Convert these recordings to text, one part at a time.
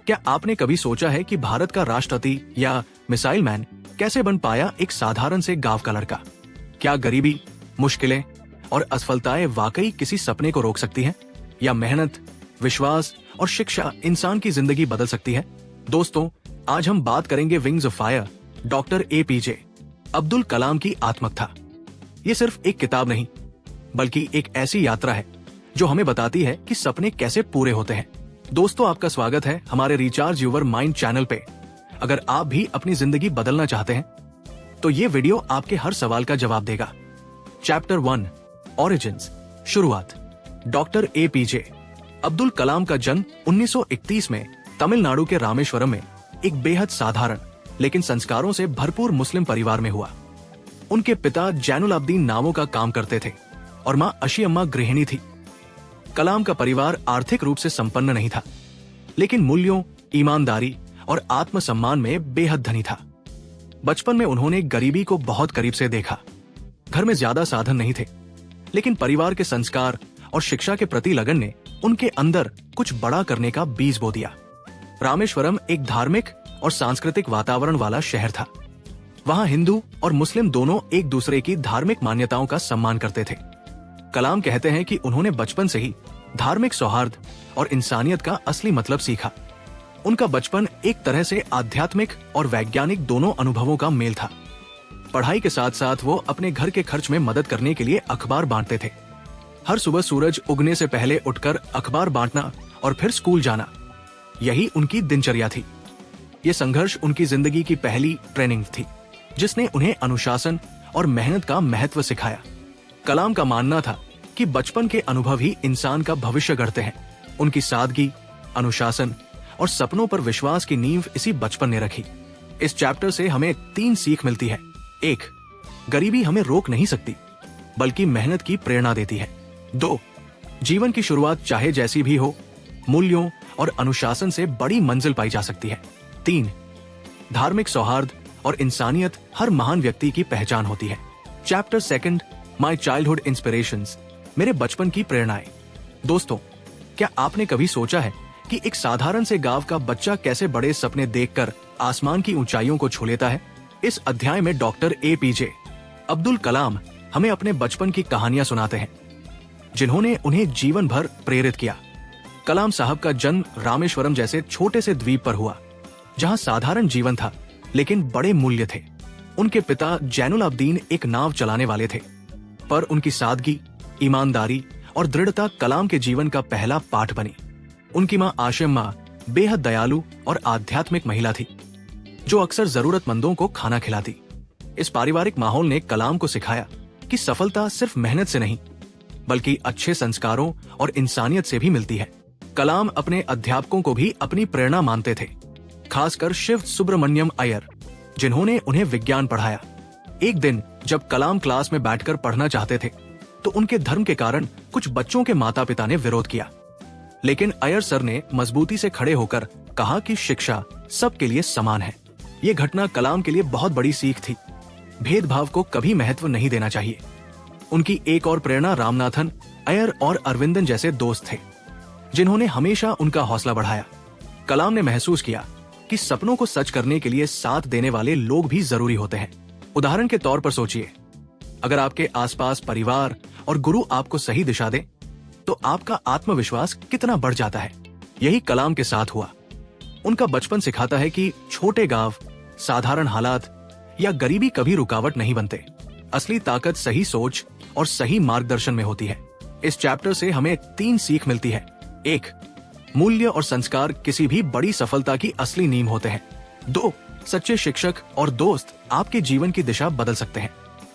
क्या आपने कभी सोचा है कि भारत का राष्ट्रपति या मिसाइल मैन कैसे बन पाया एक साधारण से गांव का लड़का? क्या गरीबी, मुश्किलें और असफलताएं वाकई किसी सपने को रोक सकती हैं? या मेहनत, विश्वास और शिक्षा इंसान की जिंदगी बदल सकती है? दोस्तों, आज हम बात करेंगे wings of fire, doctor APJ Abdul Kalam की आत्मकथा। ये सिर्फ एक किताब नहीं, बल्कि एक ऐसी यात्रा है जो हमें बताती है कि सपने कैसे पूरे होते हैं। दोस्तों, आपका स्वागत है हमारे रिचार्ज यूर माइंड चैनल पे। अगर आप भी अपनी जिंदगी बदलना चाहते हैं तो ये वीडियो आपके हर सवाल का जवाब देगा। चैप्टर 1, ओरिजिन्स, शुरुआत। डॉक्टर एपीजे अब्दुल कलाम का जन्म 1931 में तमिलनाडु के रामेश्वरम में एक बेहद साधारण लेकिन संस्कारों से भरपूर मुस्लिम परिवार में हुआ। उनके पिता जैनुलाब्दीन नामों का काम करते थे और मां अशीअम्मा गृहिणी थी। कलाम का परिवार आर्थिक रूप से संपन्न नहीं था, लेकिन मूल्यों, ईमानदारी और आत्मसम्मान में बेहद धनी था। बचपन में उन्होंने गरीबी को बहुत करीब से देखा। घर में ज्यादा साधन नहीं थे, लेकिन परिवार के संस्कार और शिक्षा के प्रति लगन ने उनके अंदर कुछ बड़ा करने का बीज बो दिया। रामेश्वरम एक धार्मिक और सांस्कृतिक वातावरण वाला शहर था। वहां हिंदू और मुस्लिम दोनों एक दूसरे की धार्मिक मान्यताओं का सम्मान करते थे। कलाम कहते हैं कि उन्होंने बचपन से ही धार्मिक सौहार्द और इंसानियत का असली मतलब सीखा। उनका बचपन एक तरह से आध्यात्मिक और वैज्ञानिक दोनों अनुभवों का मेल था। पढ़ाई के साथ साथ वो अपने घर के खर्च में मदद करने के लिए अखबार बांटते थे। हर सुबह सूरज उगने से पहले उठकर अखबार बांटना और फिर स्कूल जाना, यही उनकी दिनचर्या थी। ये संघर्ष उनकी जिंदगी की पहली ट्रेनिंग थी, जिसने उन्हें अनुशासन और मेहनत का महत्व सिखाया। कलाम का मानना था कि बचपन के अनुभव ही इंसान का भविष्य गढ़ते हैं। उनकी सादगी, अनुशासन और सपनों पर विश्वास की नींव इसी बचपन ने रखी। इस चैप्टर से हमें 3 सीख मिलती है। 1, गरीबी हमें रोक नहीं सकती, बल्कि मेहनत की प्रेरणा देती है। 2, जीवन की शुरुआत चाहे जैसी भी हो, मूल्यों और अनुशासन से बड़ी मंजिल पाई जा सकती है। 3, धार्मिक सौहार्द और इंसानियत हर महान व्यक्ति की पहचान होती है। चैप्टर 2, माई चाइल्डहुड इंस्पिरेशंस, मेरे बचपन की प्रेरणाएं। दोस्तों, क्या आपने कभी सोचा है कि एक साधारण से गांव का बच्चा कैसे बड़े सपने देखकर आसमान की ऊंचाइयों को छू लेता है? इस अध्याय में डॉक्टर एपीजे अब्दुल कलाम हमें अपने बचपन की कहानियां सुनाते हैं, जिन्होंने उन्हें जीवन भर प्रेरित किया। कलाम साहब का जन्म रामेश्वरम जैसे छोटे से द्वीप पर हुआ, जहां साधारण जीवन था लेकिन बड़े मूल्य थे। उनके पिता जैनुलाब्दीन एक नाव चलाने वाले थे, पर उनकी सादगी, ईमानदारी और दृढ़ता कलाम के जीवन का पहला पाठ बनी। उनकी मां आशिम्मा बेहद दयालु और आध्यात्मिक महिला थी, जो अक्सर जरूरतमंदों को खाना खिलाती। इस पारिवारिक माहौल ने कलाम को सिखाया कि सफलता सिर्फ मेहनत से नहीं, बल्कि अच्छे संस्कारों और इंसानियत से भी मिलती है। कलाम अपने अध्यापकों को भी अपनी प्रेरणा मानते थे, खासकर शिव सुब्रमण्यम अय्यर, जिन्होंने उन्हें विज्ञान पढ़ाया। एक दिन जब कलाम क्लास में बैठकर पढ़ना चाहते थे, तो उनके धर्म के कारण कुछ बच्चों के माता पिता ने विरोध किया, लेकिन अय्यर सर ने मजबूती से खड़े होकर कहा कि शिक्षा सबके लिए समान है। ये घटना कलाम के लिए बहुत बड़ी सीख थी। भेदभाव को कभी महत्व नहीं देना चाहिए। उनकी एक और प्रेरणा रामनाथन, अय्यर और अरविंदन जैसे दोस्त थे, जिन्होंने हमेशा उनका हौसला बढ़ाया। कलाम ने महसूस किया कि सपनों को सच करने के लिए साथ देने वाले लोग भी जरूरी होते हैं। उदाहरण के तौर पर सोचिए, अगर आपके आसपास परिवार और गुरु आपको सही दिशा दें, तो आपका आत्मविश्वास कितना बढ़ जाता है। यही कलाम के साथ हुआ। उनका बचपन सिखाता है कि छोटे गांव, साधारण हालात या गरीबी कभी रुकावट नहीं बनते। असली ताकत सही सोच और सही मार्गदर्शन में होती है। इस चैप्टर से हमें 3 सीख मिलती है। 1, मूल्य और संस्कार किसी भी बड़ी सफलता की असली नींव होते हैं। 2, सच्चे शिक्षक और दोस्त आपके जीवन की दिशा बदल सकते हैं।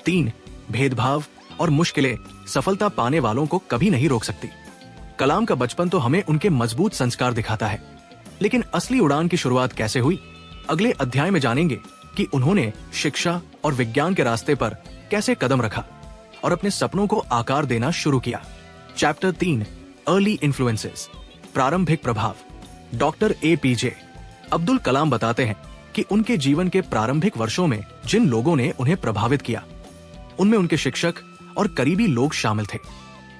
3, भेदभाव और मुश्किलें सफलता पाने वालों को कभी नहीं रोक सकती। कलाम का बचपन तो हमें उनके मजबूत संस्कार दिखाता है, लेकिन असली उड़ान की शुरुआत कैसे हुई? अगले अध्याय में जानेंगे कि उन्होंने शिक्षा और विज्ञान के रास्ते पर कैसे कदम रखा और अपने सपनों को आकार देना शुरू किया। चैप्टर 3, अर्ली इन्फ्लुएंसेस, प्रारंभिक प्रभाव। डॉक्टर एपीजे अब्दुल कलाम बताते हैं कि उनके जीवन के प्रारंभिक वर्षों में जिन लोगों ने उन्हें प्रभावित किया, उनमें उनके शिक्षक और करीबी लोग शामिल थे।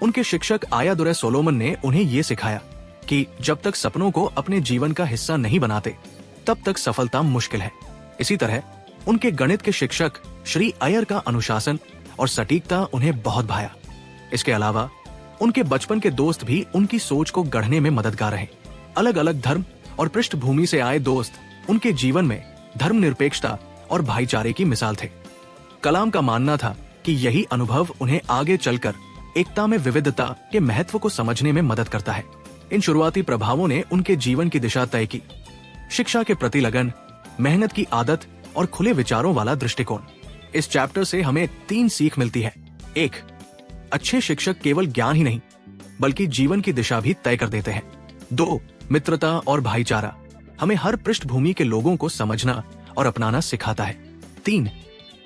उनके शिक्षक आयादुरै सोलोमन ने उन्हें ये सिखाया कि जब तक सपनों को अपने जीवन का हिस्सा नहीं बनाते तब तक सफलता मुश्किल है। इसी तरह उनके गणित के शिक्षक श्री अय्यर का अनुशासन और सटीकता उन्हें बहुत भाया। इसके अलावा उनके बचपन के दोस्त भी उनकी सोच को गढ़ने में मददगार रहे। अलग अलग धर्म और पृष्ठभूमि से आए दोस्त उनके जीवन में धर्मनिरपेक्षता और भाईचारे की मिसाल थे। कलाम का मानना था कि यही अनुभव उन्हें आगे चलकर एकता में विविधता के महत्व को समझने में मदद करता है। इन शुरुआती प्रभावों ने उनके जीवन की दिशा तय की। शिक्षा के प्रति लगन, मेहनत की आदत और खुले विचारों वाला दृष्टिकोण। इस चैप्टर से हमें 3 सीख मिलती है। 1. अच्छे शिक्षक केवल ज्ञान ही नहीं बल्कि जीवन की दिशा भी तय कर देते हैं। 2. मित्रता और भाईचारा हमें हर पृष्ठभूमि के लोगों को समझना और अपनाना सिखाता है। 3.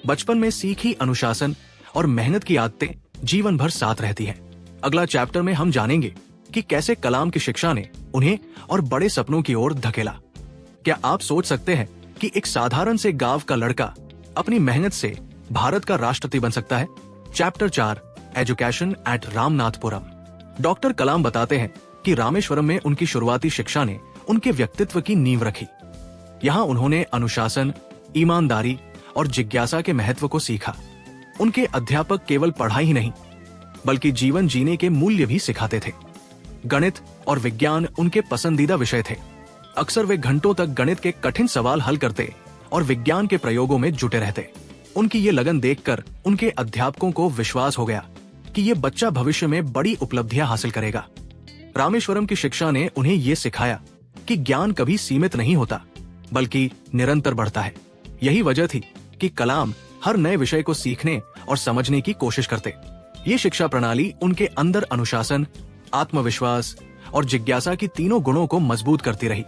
बचपन में सीखी अनुशासन और मेहनत की आदतें जीवन भर साथ रहती हैं। अगला चैप्टर में हम जानेंगे कि कैसे कलाम की शिक्षा ने उन्हें और बड़े सपनों की ओर धकेला। क्या आप सोच सकते हैं कि एक साधारण से गांव का लड़का अपनी मेहनत से भारत का राष्ट्रपति बन सकता है? Chapter 4 education at Ramanathapuram. Doctor Kalam बताते हैं कि रामेश्वरम में उनकी शुरुआती शिक्षा ने उनके व्यक्तित्व की नींव रखी। यहाँ उन्होंने अनुशासन, ईमानदारी और जिज्ञासा के महत्व को सीखा। उनके अध्यापक केवल पढ़ाई ही नहीं बल्कि जीवन जीने के मूल्य भी सिखाते थे। गणित और विज्ञान उनके पसंदीदा विषय थे। अक्सर वे घंटों तक गणित के कठिन सवाल हल करते और विज्ञान के प्रयोगों में जुटे रहते। उनकी ये लगन देखकर उनके अध्यापकों को विश्वास हो गया कि ये बच्चा भविष्य में बड़ी उपलब्धियां हासिल करेगा। रामेश्वरम की शिक्षा ने उन्हें ये सिखाया कि ज्ञान कभी सीमित नहीं होता बल्कि निरंतर बढ़ता है। यही वजह थी कि कलाम हर नए विषय को सीखने और समझने की कोशिश करते। ये शिक्षा प्रणाली उनके अंदर अनुशासन, आत्मविश्वास और जिज्ञासा की तीनों गुणों को मजबूत करती रही।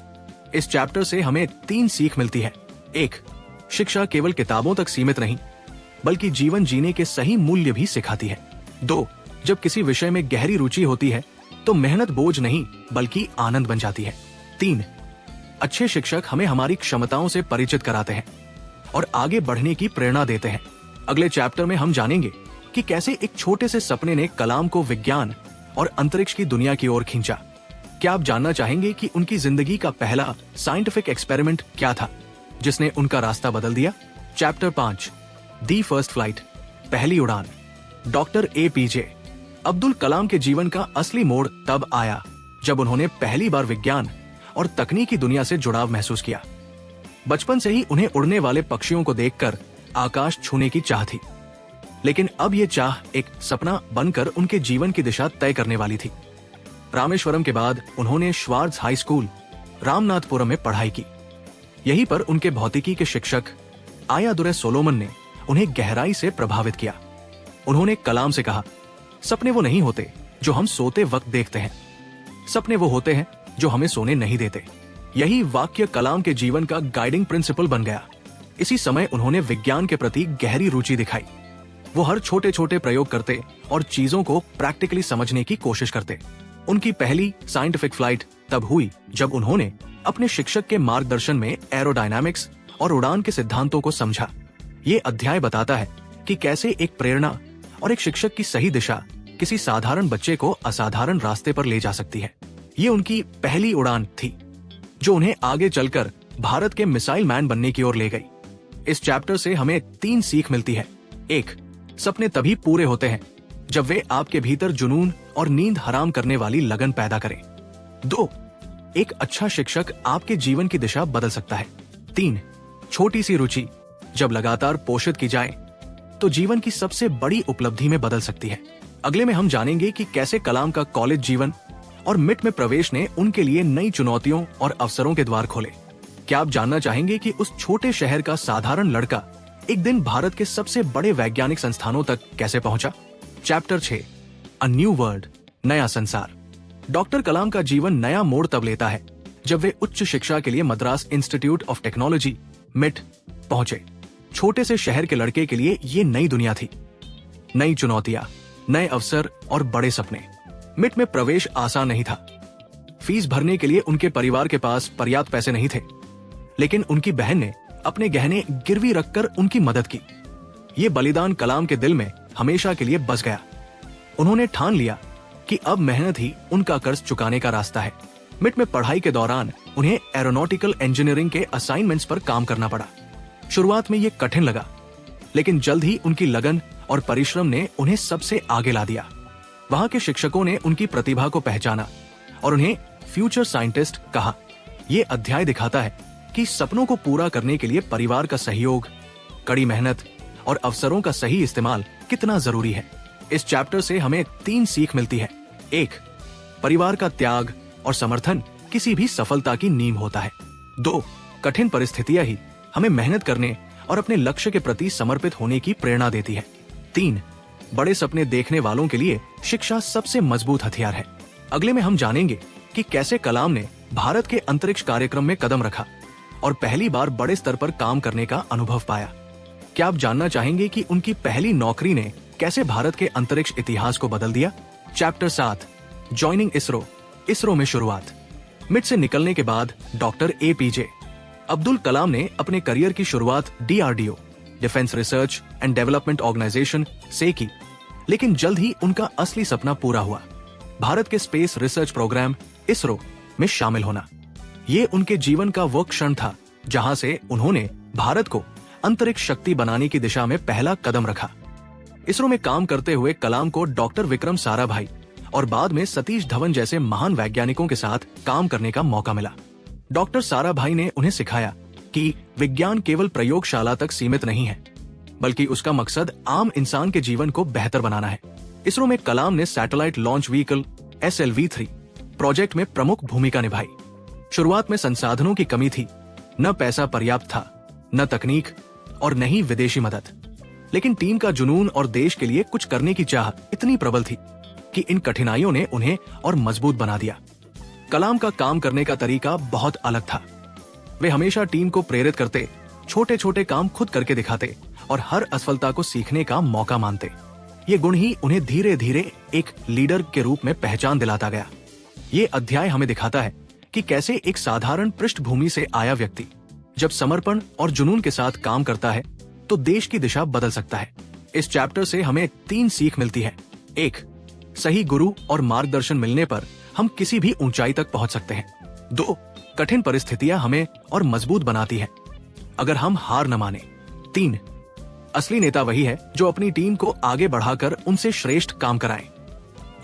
इस चैप्टर से हमें 3 सीख मिलती है। 1. शिक्षा केवल किताबों तक सीमित नहीं बल्कि जीवन जीने के सही मूल्य भी सिखाती है। 2. जब किसी विषय में गहरी रुचि होती है तो मेहनत बोझ नहीं बल्कि आनंद बन जाती है। 3. अच्छे शिक्षक हमें हमारी क्षमताओं से परिचित कराते हैं और आगे बढ़ने की प्रेरणा देते हैं। अगले चैप्टर में हम जानेंगे कि कैसे एक छोटे से सपने ने कलाम को विज्ञान और अंतरिक्ष की दुनिया की ओर खींचा। क्या आप जानना चाहेंगे कि उनकी जिंदगी का पहला साइंटिफिक एक्सपेरिमेंट क्या था जिसने उनका रास्ता बदल दिया? चैप्टर 5 दी फर्स्ट फ्लाइट, पहली उड़ान। डॉक्टर APJ अब्दुल कलाम के जीवन का असली मोड़ तब आया जब उन्होंने पहली बार विज्ञान और तकनीकी दुनिया से जुड़ाव महसूस किया। बचपन से ही उन्हें उड़ने वाले पक्षियों को देखकर आकाश छूने की चाह थी, लेकिन अब ये चाह एक सपना बनकर उनके जीवन की दिशा तय करने वाली थी। रामेश्वरम के बाद उन्होंने श्वार्ट्ज हाई स्कूल, रामनाथपुरम में पढ़ाई की। यहीं पर उनके भौतिकी के शिक्षक आयादुरै सोलोमन ने उन्हें गहराई से प्रभावित किया। उन्होंने कलाम से कहा, सपने वो नहीं होते जो हम सोते वक्त देखते हैं, सपने वो होते हैं जो हमें सोने नहीं देते। यही वाक्य कलाम के जीवन का गाइडिंग प्रिंसिपल बन गया। इसी समय उन्होंने विज्ञान के प्रति गहरी रुचि दिखाई। वो हर छोटे छोटे प्रयोग करते और चीजों को प्रैक्टिकली समझने की कोशिश करते। उनकी पहली साइंटिफिक फ्लाइट तब हुई जब उन्होंने अपने शिक्षक के मार्गदर्शन में एरोडायनामिक्स और उड़ान के सिद्धांतों को समझा। ये अध्याय बताता है कि कैसे एक प्रेरणा और एक शिक्षक की सही दिशा किसी साधारण बच्चे को असाधारण रास्ते पर ले जा सकती है। ये उनकी पहली उड़ान थी जो उन्हें आगे चलकर भारत के मिसाइल मैन बनने की ओर ले गई। इस चैप्टर से हमें 3 सीख मिलती है। 1. सपने तभी पूरे होते हैं जब वे आपके भीतर जुनून और नींद हराम करने वाली लगन पैदा करें। 2. एक अच्छा शिक्षक आपके जीवन की दिशा बदल सकता है। 3. छोटी सी रुचि जब लगातार पोषित की जाए तो जीवन की सबसे बड़ी उपलब्धि में बदल सकती है। अगले में हम जानेंगे कि कैसे कलाम का कॉलेज जीवन और मिट में प्रवेश ने उनके लिए नई चुनौतियों और अवसरों के द्वार खोले। क्या आप जानना चाहेंगे कि उस छोटे शहर का साधारण लड़का एक दिन भारत के सबसे बड़े वैज्ञानिक संस्थानों तक कैसे पहुंचा? चैप्टर 6 अ न्यू वर्ल्ड, नया संसार। डॉक्टर कलाम का जीवन नया मोड़ तब लेता है जब वे उच्च शिक्षा के लिए मद्रास इंस्टीट्यूट ऑफ टेक्नोलॉजी मिट पहुंचे। छोटे से शहर के लड़के के लिए ये नई दुनिया थी, नई चुनौतियां, नए अवसर और बड़े सपने। मिट में प्रवेश आसान नहीं था। फीस भरने के लिए उनके परिवार के पास पर्याप्त पैसे नहीं थे, लेकिन उनकी बहन ने अपने गहने गिरवी रखकर उनकी मदद की। ये बलिदान कलाम के दिल में हमेशा के लिए बस गया। उन्होंने ठान लिया कि अब मेहनत ही उनका कर्ज चुकाने का रास्ता है। मिट में पढ़ाई के दौरान उन्हें एरोनॉटिकल इंजीनियरिंग के असाइनमेंट्स पर काम करना पड़ा। शुरुआत में ये कठिन लगा, लेकिन जल्द ही उनकी लगन और परिश्रम ने उन्हें सबसे आगे ला दिया। वहां के शिक्षकों ने उनकी प्रतिभा को पहचाना और उन्हें फ्यूचर साइंटिस्ट कहा। ये अध्याय दिखाता है कि सपनों को पूरा करने के लिए परिवार का सहयोग, कड़ी मेहनत और अवसरों का सही इस्तेमाल कितना जरूरी है। इस चैप्टर से हमें 3 सीख मिलती है। 1. परिवार का त्याग और समर्थन किसी भी सफलता की नींव होता है। 2. कठिन परिस्थितियां ही हमें मेहनत करने और अपने लक्ष्य के प्रति समर्पित होने की प्रेरणा देती है। 3. बड़े सपने देखने वालों के लिए शिक्षा सबसे मजबूत हथियार है। अगले में हम जानेंगे कि कैसे कलाम ने भारत के अंतरिक्ष कार्यक्रम में कदम रखा और पहली बार बड़े स्तर पर काम करने का अनुभव पाया। क्या आप जानना चाहेंगे कि उनकी पहली नौकरी ने कैसे भारत के अंतरिक्ष इतिहास को बदल दिया? चैप्टर 7, जॉइनिंग इसरो, इसरो में शुरुआत। मिड से निकलने के बाद डॉक्टर APJ अब्दुल कलाम ने अपने करियर की शुरुआत DRDO, defence research and development organisation से की, लेकिन जल्द ही उनका असली सपना पूरा हुआ, भारत के स्पेस रिसर्च प्रोग्राम इसरो में शामिल होना। ये उनके जीवन का वो क्षण था जहां से उन्होंने भारत को अंतरिक्ष शक्ति बनाने की दिशा में पहला कदम रखा। इसरो में काम करते हुए कलाम को डॉक्टर विक्रम साराभाई और बाद में सतीश धवन जैसे महान वैज्ञानिकों के साथ काम करने का मौका मिला। डॉक्टर साराभाई ने उन्हें सिखाया कि विज्ञान केवल प्रयोगशाला तक सीमित नहीं है, बल्कि उसका मकसद आम इंसान के जीवन को बेहतर बनाना है। इसरो में कलाम ने satellite launch vehicle SLV-3 project में प्रमुख भूमिका निभाई। शुरुआत में संसाधनों की कमी थी, न पैसा पर्याप्त था, न तकनीक और न ही विदेशी मदद, लेकिन टीम का जुनून और देश के लिए कुछ करने की चाह इतनी प्रबल थी कि इन कठिनाइयों ने उन्हें और मजबूत बना दिया। कलाम का काम करने का तरीका बहुत अलग था। वे हमेशा टीम को प्रेरित करते, छोटे छोटे काम खुद करके दिखाते और हर असफलता को सीखने का मौका मानते। ये गुण ही उन्हें धीरे धीरे एक लीडर के रूप में पहचान दिलाता गया। ये अध्याय हमें दिखाता है कि कैसे एक साधारण पृष्ठभूमि से आया व्यक्ति जब समर्पण और जुनून के साथ काम करता है तो देश की दिशा बदल सकता है। इस चैप्टर से हमें 3 सीख मिलती है। 1. सही गुरु और मार्गदर्शन मिलने पर हम किसी भी ऊंचाई तक पहुंच सकते हैं। 2. कठिन परिस्थितियां हमें और मजबूत बनाती है अगर हम हार न माने। 3. असली नेता वही है जो अपनी टीम को आगे बढ़ाकर उनसे श्रेष्ठ काम कराए।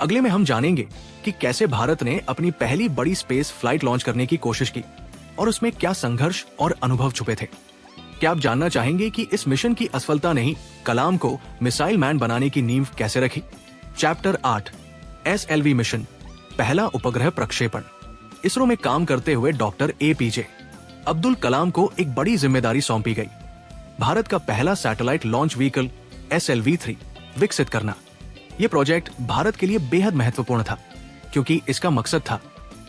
अगले में हम जानेंगे कि कैसे भारत ने अपनी पहली बड़ी स्पेस फ्लाइट लॉन्च करने की कोशिश की और उसमें क्या संघर्ष और अनुभव छुपे थे। क्या आप जानना चाहेंगे कि इस मिशन की असफलता ने ही कलाम को मिसाइल मैन बनाने की नींव कैसे रखी? चैप्टर 8, SLV मिशन, पहला उपग्रह प्रक्षेपण। इसरो में काम करते हुए डॉक्टर APJ अब्दुल कलाम को एक बड़ी जिम्मेदारी सौंपी गई, भारत का पहला सैटेलाइट लॉन्च व्हीकल SLV-3 विकसित करना। यह प्रोजेक्ट भारत के लिए बेहद महत्वपूर्ण था क्योंकि इसका मकसद था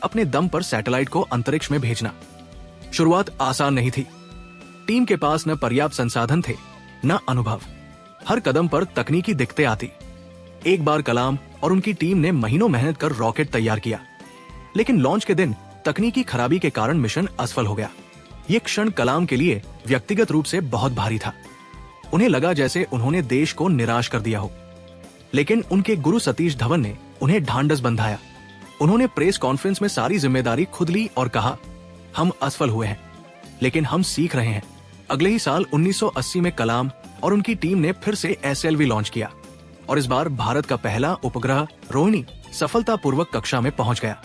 अपने दम पर सैटेलाइट को अंतरिक्ष में भेजना। शुरुआत आसान नहीं थी। टीम के पास न पर्याप्त संसाधन थे, न अनुभव। हर कदम पर तकनीकी दिक्कतें आती। एक बार कलाम और उनकी टीम ने महीनों मेहनत कर रॉकेट तैयार किया, लेकिन लॉन्च के दिन तकनीकी खराबी के कारण मिशन असफल हो गया। ये क्षण कलाम के लिए व्यक्तिगत रूप से बहुत भारी था। उन्हें लगा जैसे उन्होंने देश को निराश कर दिया हो, लेकिन उनके गुरु सतीश धवन ने उन्हें ढांढस बंधाया। उन्होंने प्रेस कॉन्फ्रेंस में सारी जिम्मेदारी खुद ली और कहा, हम असफल हुए हैं, लेकिन हम सीख रहे हैं। अगले ही साल 1980 में कलाम और उनकी टीम ने फिर से SLV लॉन्च किया और इस बार भारत का पहला उपग्रह रोहिणी सफलतापूर्वक कक्षा में पहुंच गया।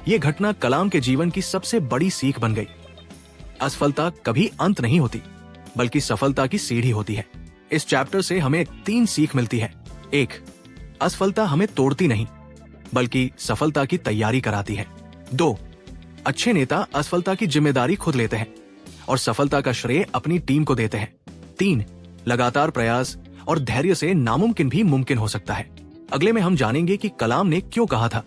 ये घटना कलाम के जीवन की सबसे बड़ी सीख बन गई। असफलता कभी अंत नहीं होती, बल्कि सफलता की सीढ़ी होती है। इस चैप्टर से हमें 3 सीख मिलती है। 1. असफलता हमें तोड़ती नहीं, बल्कि सफलता की तैयारी कराती है। 2. अच्छे नेता असफलता की जिम्मेदारी खुद लेते हैं और सफलता का श्रेय अपनी टीम को देते हैं। 3. लगातार प्रयास और धैर्य से नामुमकिन भी मुमकिन हो सकता है। अगले में हम जानेंगे कि कलाम ने क्यों कहा था,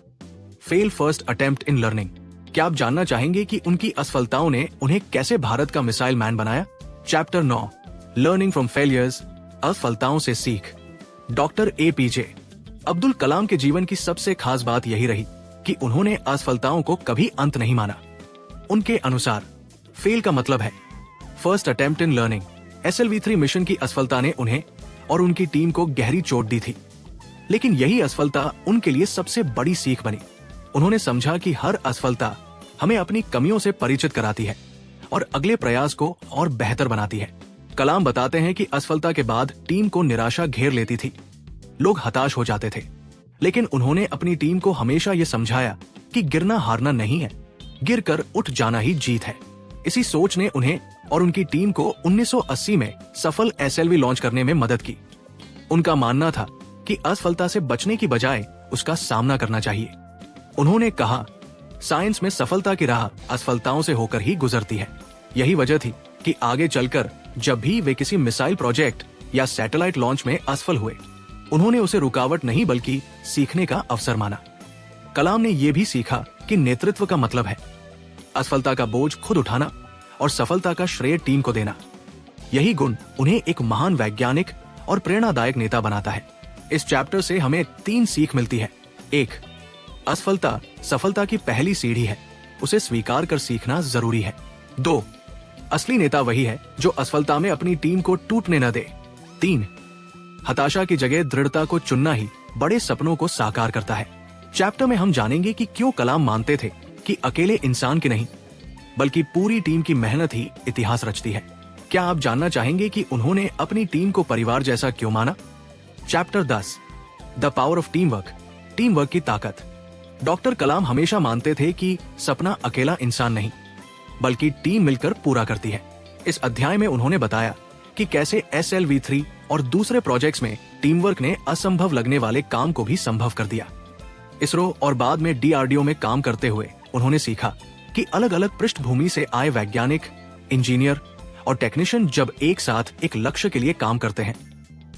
fail first attempt in learning. क्या आप जानना चाहेंगे कि उनकी असफलताओं ने उन्हें कैसे भारत का मिसाइल मैन बनाया? चैप्टर 9, लर्निंग फ्रॉम फेलियर्स, असफलताओं से सीख। डॉक्टर APJ अब्दुल कलाम के जीवन की सबसे खास बात यही रही कि उन्होंने असफलताओं को कभी अंत नहीं माना। उनके अनुसार फेल का मतलब है first attempt in learning. SLV-3 mission की असफलता ने उन्हें और उनकी टीम को गहरी चोट दी थी, लेकिन यही असफलता उनके लिए सबसे बड़ी सीख बनी। उन्होंने समझा कि हर असफलता हमें अपनी कमियों से परिचित कराती है और अगले प्रयास को और बेहतर बनाती है। कलाम बताते हैं कि असफलता के बाद टीम को निराशा घेर लेती थी, लोग हताश हो जाते थे, लेकिन उन्होंने अपनी टीम को हमेशा ये समझाया कि गिरना हारना नहीं है, गिरकर उठ जाना ही जीत है। इसी सोच ने उन्हें और उनकी टीम को 1980 में सफल SLV लॉन्च करने में मदद की। उनका मानना था कि असफलता से बचने की बजाय उसका सामना करना चाहिए। उन्होंने कहा, साइंस में सफलता की राह असफलताओं से होकर ही गुजरती है। यही वजह थी कि आगे चलकर जब भी वे किसी मिसाइल प्रोजेक्ट या सैटेलाइट लॉन्च में असफल हुए, उन्होंने उसे रुकावट नहीं बल्कि सीखने का अवसर माना। कलाम ने यह भी सीखा कि नेतृत्व का मतलब है असफलता का बोझ खुद उठाना और सफलता का श्रेय टीम को देना। यही गुण उन्हें एक महान वैज्ञानिक और प्रेरणादायक नेता बनाता है। इस चैप्टर से हमें 3 सीख मिलती है। 1. असफलता सफलता की पहली सीढ़ी है, उसे स्वीकार कर सीखना जरूरी है। 2. असली नेता वही है जो असफलता में अपनी टीम को टूटने न दे। 3. हताशा की जगह दृढ़ता को चुनना ही बड़े सपनों को साकार करता है। चैप्टर में हम जानेंगे कि क्यों कलाम मानते थे कि अकेले इंसान की नहीं बल्कि पूरी टीम की मेहनत ही इतिहास रचती है। क्या आप जानना चाहेंगे कि उन्होंने अपनी टीम को परिवार जैसा क्यों माना? Chapter 10 the power of team work की ताकत। डॉक्टर कलाम हमेशा मानते थे कि सपना अकेला इंसान नहीं बल्कि टीम मिलकर पूरा करती है। इस अध्याय में उन्होंने बताया कि कैसे SLV3 और दूसरे प्रोजेक्ट्स में टीम वर्क ने असंभव लगने वाले काम को भी संभव कर दिया। इसरो और बाद में DRDO में काम करते हुए उन्होंने सीखा कि अलग अलग पृष्ठभूमि से आए वैज्ञानिक, इंजीनियर और टेक्नीशियन जब एक साथ एक लक्ष्य के लिए काम करते हैं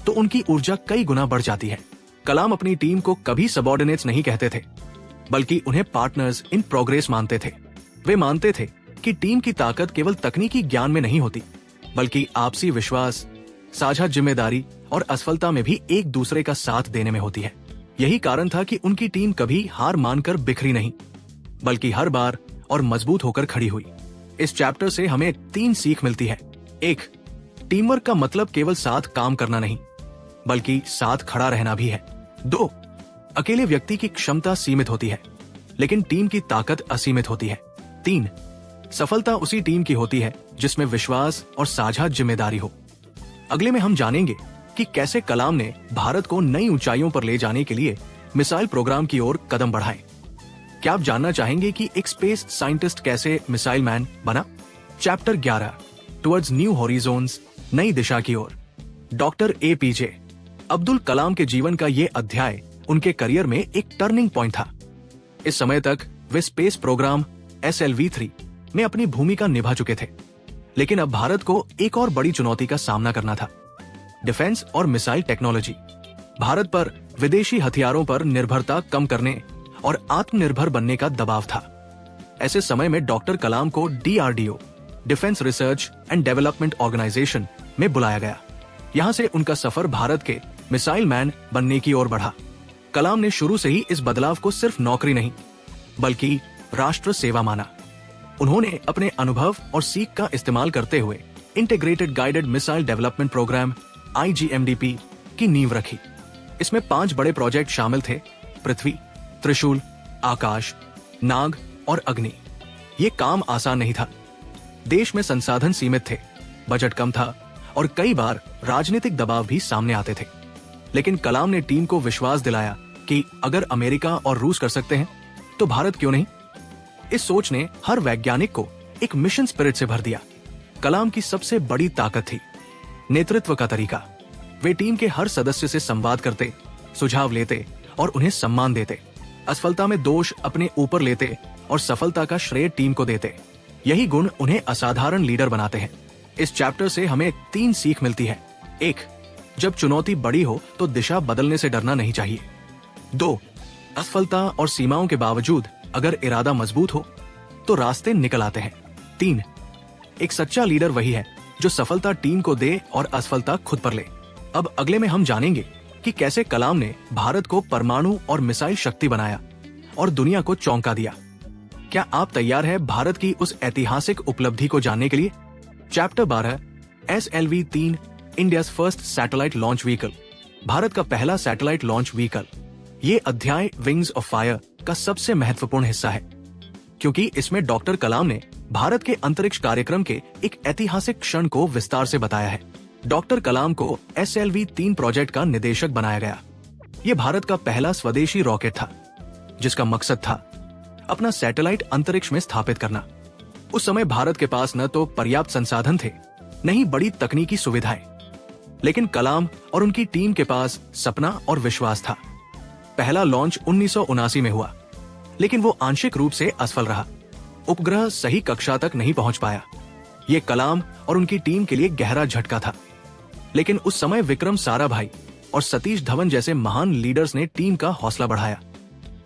तो उनकी ऊर्जा कई गुना बढ़ जाती है। कलाम अपनी टीम को कभी सबऑर्डिनेट्स नहीं कहते थे बल्कि उन्हें पार्टनर्स इन प्रोग्रेस मानते थे। वे मानते थे कि टीम की ताकत केवल तकनीकी ज्ञान में नहीं होती बल्कि आपसी विश्वास, साझा जिम्मेदारी और असफलता में भी एक दूसरे का साथ देने में होती है। यही कारण था कि उनकी टीम कभी हार मानकर बिखरी नहीं बल्कि हर बार और मजबूत होकर खड़ी हुई। इस चैप्टर से हमें 3 सीख मिलती है। 1. टीम वर्क का मतलब केवल साथ काम करना नहीं बल्कि साथ खड़ा रहना भी है। 2. अकेले व्यक्ति की क्षमता सीमित होती है लेकिन टीम की ताकत असीमित होती है। 3. सफलता उसी टीम की होती है जिसमें विश्वास और साझा जिम्मेदारी हो। अगले में हम जानेंगे कि कैसे कलाम ने भारत को नई ऊंचाइयों पर ले जाने के लिए मिसाइल प्रोग्राम की ओर कदम बढ़ाए। क्या आप जानना चाहेंगे कि एक स्पेस साइंटिस्ट कैसे मिसाइल मैन बना? चैप्टर 11 टुवर्ड्स न्यू हॉरिजॉन्स, नई दिशा की ओर। डॉक्टर APJ अब्दुल कलाम के जीवन का ये अध्याय उनके करियर में एक टर्निंग पॉइंट था। इस समय तक वे स्पेस प्रोग्राम SLV3 में अपनी भूमिका निभा चुके थे, लेकिन अब भारत को एक और बड़ी चुनौती का सामना करना था, डिफेंस और मिसाइल टेक्नोलॉजी। भारत पर विदेशी हथियारों पर निर्भरता कम करने और आत्मनिर्भर बनने का दबाव था। ऐसे समय में डॉक्टर कलाम को DRDO, defence research and development organisation में बुलाया गया। यहाँ से उनका सफर भारत के मिसाइल मैन बनने की ओर बढ़ा। कलाम ने शुरू से ही इस बदलाव को सिर्फ नौकरी नहीं बल्कि राष्ट्र सेवा माना। उन्होंने अपने अनुभव और सीख का इस्तेमाल करते हुए integrated guided missile development programme IGMDP की नींव रखी। इसमें 5 बड़े प्रोजेक्ट शामिल थे: पृथ्वी, त्रिशूल, आकाश, नाग और अग्नि। ये काम आसान नहीं था। देश में संसाधन सीमित थे, बजट कम था और कई बार राजनीतिक दबाव भी सामने आते थे। लेकिन कलाम ने टीम को विश्वास दिलाया कि अगर अमेरिका और रूस कर सकते हैं तो भारत क्यों नहीं। इस सोच ने हर वैज्ञानिक को एक मिशन स्पिरिट से भर दिया। कलाम की सबसे बड़ी ताकत थी नेतृत्व का तरीका। वे टीम के हर सदस्य से संवाद करते, सुझाव लेते और उन्हें सम्मान देते। असफलता में दोष अपने ऊपर लेते और सफलता का श्रेय टीम को देते। यही गुण उन्हें असाधारण लीडर बनाते हैं। इस चैप्टर से हमें 3 सीख मिलती है। 1. जब चुनौती बड़ी हो तो दिशा बदलने से डरना नहीं चाहिए। 2. असफलता और सीमाओं के बावजूद अगर इरादा मजबूत हो तो रास्ते निकल आते हैं। 3. एक सच्चा लीडर वही है जो सफलता टीम को दे और असफलता खुद पर ले। अब अगले में हम जानेंगे कि कैसे कलाम ने भारत को परमाणु और मिसाइल शक्ति बनाया और दुनिया को चौंका दिया। क्या आप तैयार हैं भारत की उस ऐतिहासिक उपलब्धि को जानने के लिए? Chapter 12 SLV3 India's first satellite launch vehicle, Bharat का पहला सैटेलाइट लॉन्च व्हीकल। ये अध्याय विंग्स ऑफ फायर का सबसे महत्वपूर्ण हिस्सा है। क्योंकि इसमें डॉक्टर कलाम ने भारत के अंतरिक्ष कार्यक्रम के एक ऐतिहासिक क्षण को विस्तार से बताया है। डॉक्टर कलाम को SLV-3 प्रोजेक्ट का निदेशक बनाया गया। ये भारत का पहला स्वदेशी रॉकेट था, जिसका मकसद था अपना सैटेलाइट अंतरिक्ष में स्थापित करना। उस समय भारत के पास न तो पर्याप्त संसाधन थे, न ही बड़ी तकनीकी सुविधाएं, लेकिन कलाम और उनकी टीम के पास सपना और विश्वास था। पहला लॉन्च 1979 में हुआ, लेकिन वो आंशिक रूप से असफल रहा। उपग्रह सही कक्षा तक नहीं पहुंच पाया। ये कलाम और उनकी टीम के लिए गहरा झटका था। लेकिन उस समय विक्रम साराभाई और सतीश धवन जैसे महान लीडर्स ने टीम का हौसला बढ़ाया।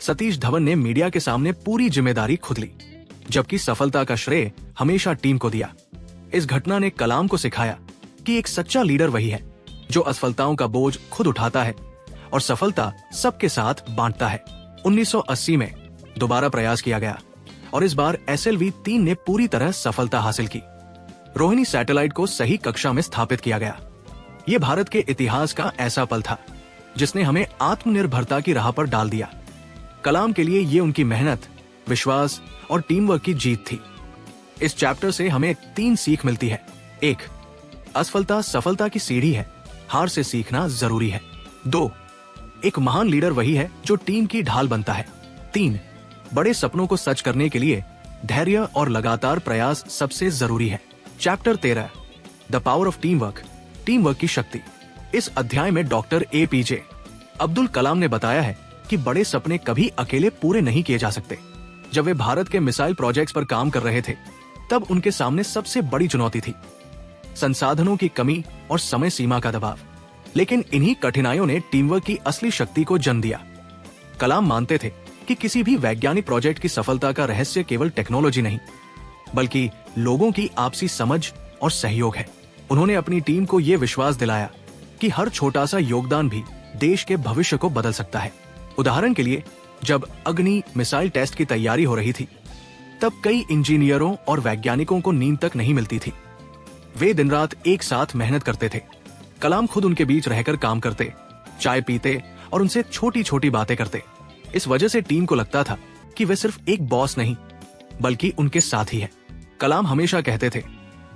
सतीश धवन ने मीडिया के सामने पूरी जिम्मेदारी खुद ली, जबकि सफलता का श्रेय हमेशा टीम को दिया। इस घटना ने कलाम को सिखाया कि एक सच्चा लीडर वही है जो असफलताओं का बोझ खुद उठाता है और सफलता सबके साथ बांटता है। 1980 में दोबारा प्रयास किया गया और इस बार SLV-3 ने पूरी तरह सफलता हासिल की। रोहिणी सैटेलाइट को सही कक्षा में स्थापित किया गया। ये भारत के इतिहास का ऐसा पल था जिसने हमें आत्मनिर्भरता की राह पर डाल दिया। कलाम के लिए ये उनकी मेहनत, विश्वास और टीम वर्क की जीत थी। इस चैप्टर से हमें 3 सीख मिलती है। 1. असफलता सफलता की सीढ़ी है, हार से सीखना जरूरी है। 2. एक महान लीडर वही है जो टीम की ढाल बनता है। 3. बड़े सपनों को सच करने के लिए धैर्य और लगातार प्रयास सबसे जरूरी है। Chapter 13, the power of team work की शक्ति। इस अध्याय में डॉक्टर APJ अब्दुल कलाम ने बताया है कि बड़े सपने कभी अकेले पूरे नहीं किए जा सकते। जब वे भारत के मिसाइल प्रोजेक्ट्स पर काम कर रहे थे, तब उनके सामने सबसे बड़ी चुनौती थी संसाधनों की कमी और समय सीमा का दबाव। लेकिन इन्हीं कठिनाइयों ने टीम वर्क की असली शक्ति को जन्म दिया। कलाम मानते थे कि किसी भी वैज्ञानिक प्रोजेक्ट की सफलता का रहस्य केवल टेक्नोलॉजी नहीं, बल्कि लोगों की आपसी समझ और सहयोग है। उन्होंने अपनी टीम को यह विश्वास दिलाया कि हर छोटा सा योगदान भी देश के भविष्य को बदल सकता है। उदाहरण के लिए, जब अग्नि मिसाइल टेस्ट की तैयारी हो रही थी, तब कई इंजीनियरों और वैज्ञानिकों को नींद तक नहीं मिलती थी। वे दिन रात एक साथ मेहनत करते थे। कलाम खुद उनके बीच रहकर काम करते, चाय पीते और उनसे छोटी छोटी बातें करते। इस वजह से टीम को लगता था कि वे सिर्फ एक बॉस नहीं, बल्कि उनके साथी है। कलाम हमेशा कहते थे,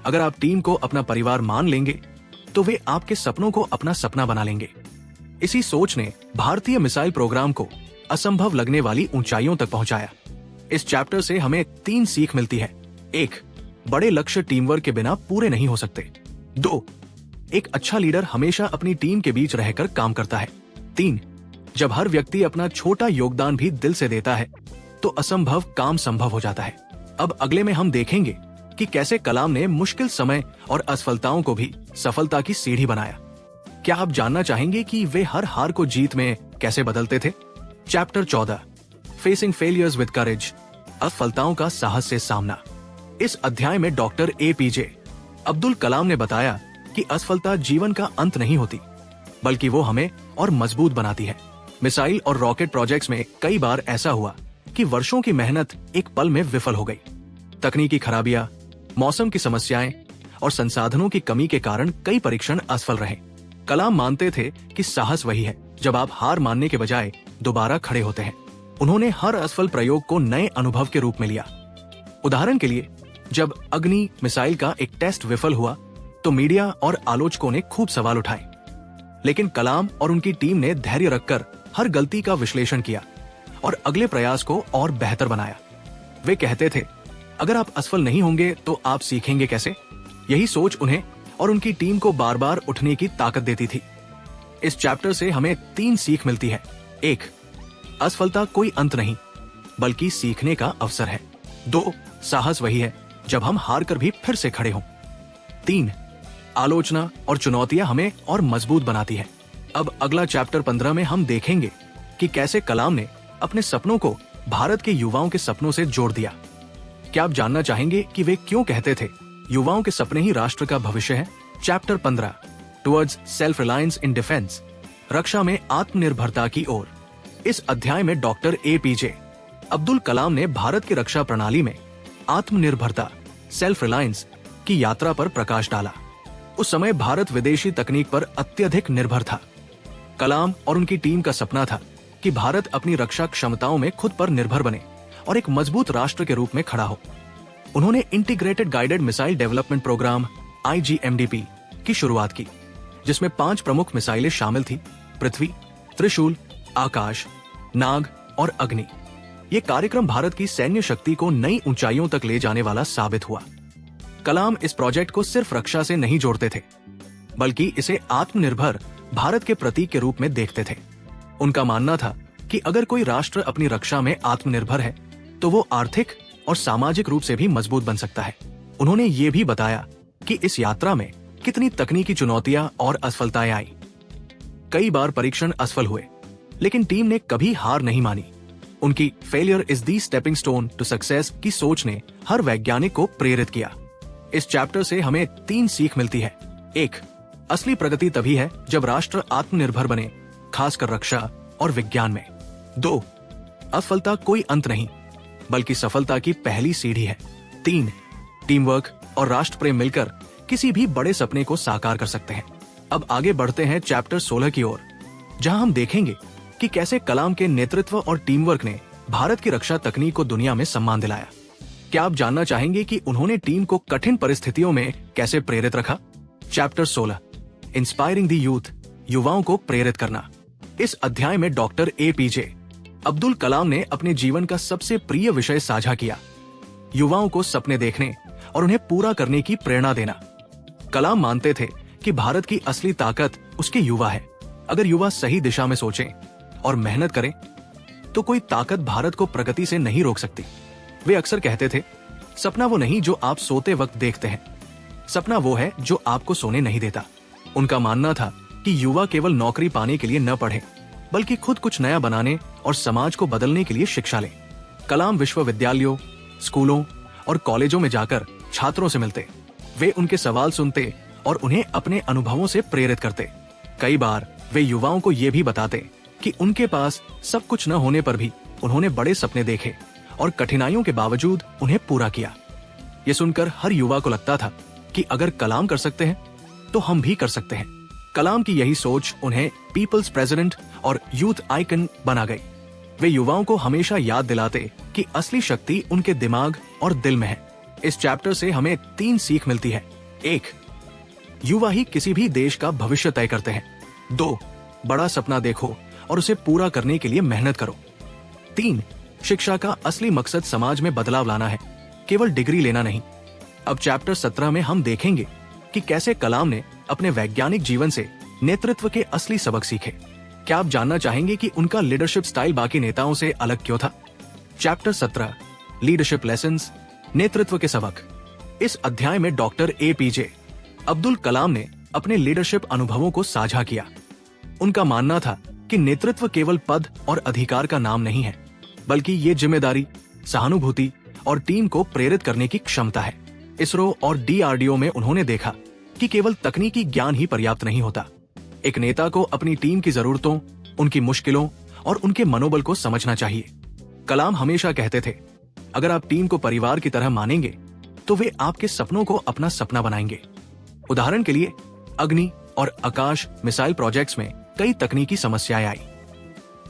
अगर आप टीम को अपना परिवार मान लेंगे, तो वे आपके सपनों को अपना सपना बना लेंगे। इसी सोच ने भारतीय मिसाइल प्रोग्राम को असंभव लगने वाली ऊंचाइयों तक पहुंचाया। इस चैप्टर से हमें 3 सीख मिलती है। 1. बड़े लक्ष्य टीम वर्क के बिना पूरे नहीं हो सकते। 2. एक अच्छा लीडर हमेशा अपनी टीम के बीच रहकर काम करता है। 3. जब हर व्यक्ति अपना छोटा योगदान भी दिल से देता है, तो असंभव काम संभव हो जाता है। अब अगले में हम देखेंगे कि कैसे कलाम ने मुश्किल समय और असफलताओं को भी सफलता की सीढ़ी बनाया। क्या आप जानना चाहेंगे कि वे हर हार को जीत में कैसे बदलते थे? Chapter 14, facing failures with courage, असफलताओं का साहस से सामना। इस अध्याय में डॉक्टर APJ अब्दुल कलाम ने बताया कि असफलता जीवन का अंत नहीं होती, बल्कि वो हमें और मजबूत बनाती है। मिसाइल और रॉकेट प्रोजेक्ट्स में कई बार ऐसा हुआ कि वर्षों की मेहनत एक पल में विफल हो गई। तकनीकी खराबियां, मौसम की समस्याएं और संसाधनों की कमी के कारण कई परीक्षण असफल रहे। कलाम मानते थे कि साहस वही है जब आप हार मानने के बजाय दोबारा खड़े होते हैं। उन्होंने हर असफल प्रयोग को नए अनुभव के रूप में लिया। उदाहरण के लिए, जब अग्नि मिसाइल का एक टेस्ट विफल हुआ, तो मीडिया और आलोचकों ने खूब सवाल उठाए, लेकिन कलाम और उनकी टीम ने धैर्य रखकर हर गलती का विश्लेषण किया और अगले प्रयास को और बेहतर बनाया। वे कहते थे, अगर आप असफल नहीं होंगे तो आप सीखेंगे कैसे? यही सोच उन्हें और उनकी टीम को बार बार उठने की ताकत देती थी। इस चैप्टर से हमें 3 सीख मिलती है। 1. असफलता कोई अंत नहीं, बल्कि सीखने का अवसर है। 2. साहस वही है जब हम हार कर भी फिर से खड़े हों। 3. आलोचना और चुनौतियां हमें और मजबूत बनाती है। अब अगला चैप्टर 15 में हम देखेंगे कि कैसे कलाम ने अपने सपनों को भारत के युवाओं के सपनों से जोड़ दिया। क्या आप जानना चाहेंगे कि वे क्यों कहते थे, युवाओं के सपने ही राष्ट्र का भविष्य है? Chapter 15, towards self reliance in defence, रक्षा में आत्मनिर्भरता की ओर। इस अध्याय में डॉक्टर APJ अब्दुल कलाम ने भारत की रक्षा प्रणाली में आत्मनिर्भरता, सेल्फ रिलायंस की यात्रा पर प्रकाश डाला। उस समय भारत विदेशी तकनीक पर अत्यधिक निर्भर था। कलाम और उनकी टीम का सपना था कि भारत अपनी रक्षा क्षमताओं में खुद पर निर्भर बने और एक मजबूत राष्ट्र के रूप में खड़ा हो। उन्होंने integrated guided missile development programme IGMDP की शुरुआत की, जिसमें 5 प्रमुख मिसाइलें शामिल थी: पृथ्वी, त्रिशूल, आकाश, नाग और अग्नि। ये कार्यक्रम भारत की सैन्य शक्ति को नई ऊंचाइयों तक ले जाने वाला साबित हुआ। कलाम इस प्रोजेक्ट को सिर्फ रक्षा से नहीं जोड़ते थे, बल्कि इसे आत्मनिर्भर भारत के प्रतीक के रूप में देखते थे। उनका मानना था कि अगर कोई राष्ट्र अपनी रक्षा में आत्मनिर्भर है तो वो आर्थिक और सामाजिक रूप से भी मजबूत बन सकता है। उन्होंने ये भी बताया कि इस यात्रा में कितनी तकनीकी चुनौतियां और असफलताएं आई। कई बार परीक्षण असफल हुए, लेकिन टीम ने कभी हार नहीं मानी। उनकी failure is the stepping stone to success की सोच ने हर वैज्ञानिक को प्रेरित किया। इस चैप्टर से हमें 3 सीख मिलती है। 1, असली प्रगति तभी है जब राष्ट्र आत्मनिर्भर बने, खासकर रक्षा और विज्ञान में। 2, असफलता कोई अंत नहीं, बल्कि सफलता की पहली सीढ़ी है। 3, टीम वर्क और राष्ट्र प्रेम मिलकर किसी भी बड़े सपने को साकार कर सकते हैं। अब आगे बढ़ते हैं चैप्टर 16 की ओर, जहां हम देखेंगे कि कैसे कलाम के नेतृत्व और टीम वर्क ने भारत की रक्षा तकनीक को दुनिया में सम्मान दिलाया। क्या आप जानना चाहेंगे कि उन्होंने टीम को कठिन परिस्थितियों में कैसे प्रेरित रखा? चैप्टर 16, इंस्पायरिंग द यूथ, युवाओं को प्रेरित करना। इस अध्याय में डॉक्टर APJ अब्दुल कलाम ने अपने जीवन का सबसे प्रिय विषय साझा किया: युवाओं को सपने देखने और उन्हें पूरा करने की प्रेरणा देना। कलाम मानते थे कि भारत की असली ताकत उसके युवा है। अगर युवा सही दिशा में सोचें और मेहनत करें तो कोई ताकत भारत को प्रगति से नहीं रोक सकती। वे अक्सर कहते थे, सपना वो नहीं जो आप सोते वक्त देखते हैं, सपना वो है जो आपको सोने नहीं देता। उनका मानना था कि युवा केवल नौकरी पाने के लिए न पढ़े, बल्कि खुद कुछ नया बनाने और समाज को बदलने के लिए शिक्षा लें। कलाम विश्वविद्यालयों, स्कूलों और कॉलेजों में जाकर छात्रों से मिलते। वे उनके सवाल सुनते और उन्हें अपने अनुभवों से प्रेरित करते। कई बार वे युवाओं को ये भी बताते कि उनके पास सब कुछ न होने पर भी उन्होंने बड़े सपने देखे और कठिनाइयों के बावजूद उन्हें पूरा किया। ये सुनकर हर युवा को लगता था कि अगर कलाम कर सकते हैं तो हम भी कर सकते हैं। कलाम की यही सोच उन्हें पीपल्स प्रेसिडेंट और यूथ आइकन बना गई। वे युवाओं को हमेशा याद दिलाते कि असली शक्ति उनके दिमाग और दिल में है। इस चैप्टर से हमें 3 सीख मिलती है। 1, युवा ही किसी भी देश का भविष्य तय करते हैं। 2, बड़ा सपना देखो और उसे पूरा करने के लिए मेहनत करो। 3, शिक्षा का असली मकसद समाज में बदलाव लाना है, केवल डिग्री लेना नहीं। अब चैप्टर 17 में हम देखेंगे कि कैसे कलाम ने अपने वैज्ञानिक जीवन से नेतृत्व के असली सबक सीखे। क्या आप जानना चाहेंगे कि उनका लीडरशिप स्टाइल बाकी नेताओं से अलग क्यों था? चैप्टर 17, लीडरशिप लेसन्स, नेतृत्व के सबक। इस अध्याय में डॉक्टर APJ अब्दुल कलाम ने अपने लीडरशिप अनुभवों को साझा किया। उनका मानना था कि नेतृत्व केवल पद और अधिकार का नाम नहीं है, बल्कि ये जिम्मेदारी, सहानुभूति और टीम को प्रेरित करने की क्षमता है। इसरो और DRDO में उन्होंने देखा कि केवल तकनीकी ज्ञान ही पर्याप्त नहीं होता। एक नेता को अपनी टीम की जरूरतों, उनकी मुश्किलों और उनके मनोबल को समझना चाहिए। कलाम हमेशा कहते थे, अगर आप टीम को परिवार की तरह मानेंगे तो वे आपके सपनों को अपना सपना बनाएंगे। उदाहरण के लिए अग्नि और आकाश मिसाइल प्रोजेक्ट्स में कई तकनीकी समस्याएं आई।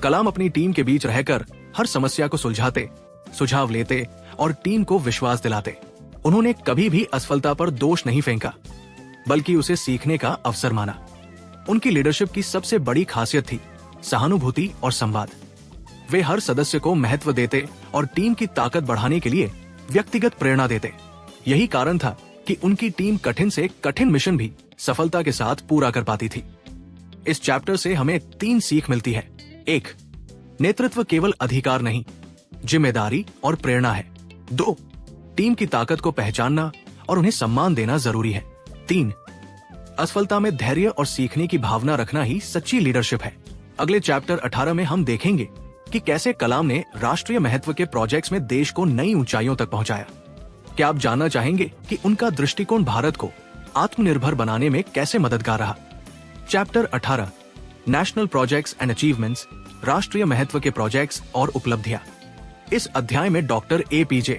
कलाम अपनी टीम के बीच रहकर हर समस्या को सुलझाते, सुझाव लेते और टीम को विश्वास दिलाते। उन्होंने कभी भी असफलता पर दोष नहीं फेंका, बल्कि उसे सीखने का अवसर माना। उनकी लीडरशिप की सबसे बड़ी खासियत थी सहानुभूति और संवाद। वे हर सदस्य को महत्व देते और टीम की ताकत बढ़ाने के लिए व्यक्तिगत प्रेरणा देते। यही कारण था कि उनकी टीम कठिन से कठिन मिशन भी सफलता के साथ पूरा कर पाती थी। इस चैप्टर से हमें 3 सीख मिलती है। 1, नेतृत्व केवल अधिकार नहीं, जिम्मेदारी और प्रेरणा है। 2, टीम की ताकत को पहचानना और उन्हें सम्मान देना जरूरी है। 3, असफलता में धैर्य और सीखने की भावना रखना ही सच्ची लीडरशिप है। अगले चैप्टर 18 में हम देखेंगे कि कैसे कलाम ने राष्ट्रीय महत्व के प्रोजेक्ट्स में देश को नई ऊंचाइयों तक पहुंचाया। क्या आप जानना चाहेंगे कि उनका दृष्टिकोण भारत को आत्मनिर्भर बनाने में कैसे मददगार रहा? Chapter 18, national projects and achievements, राष्ट्रीय महत्व के प्रोजेक्ट्स और उपलब्धियां। इस अध्याय में डॉक्टर APJ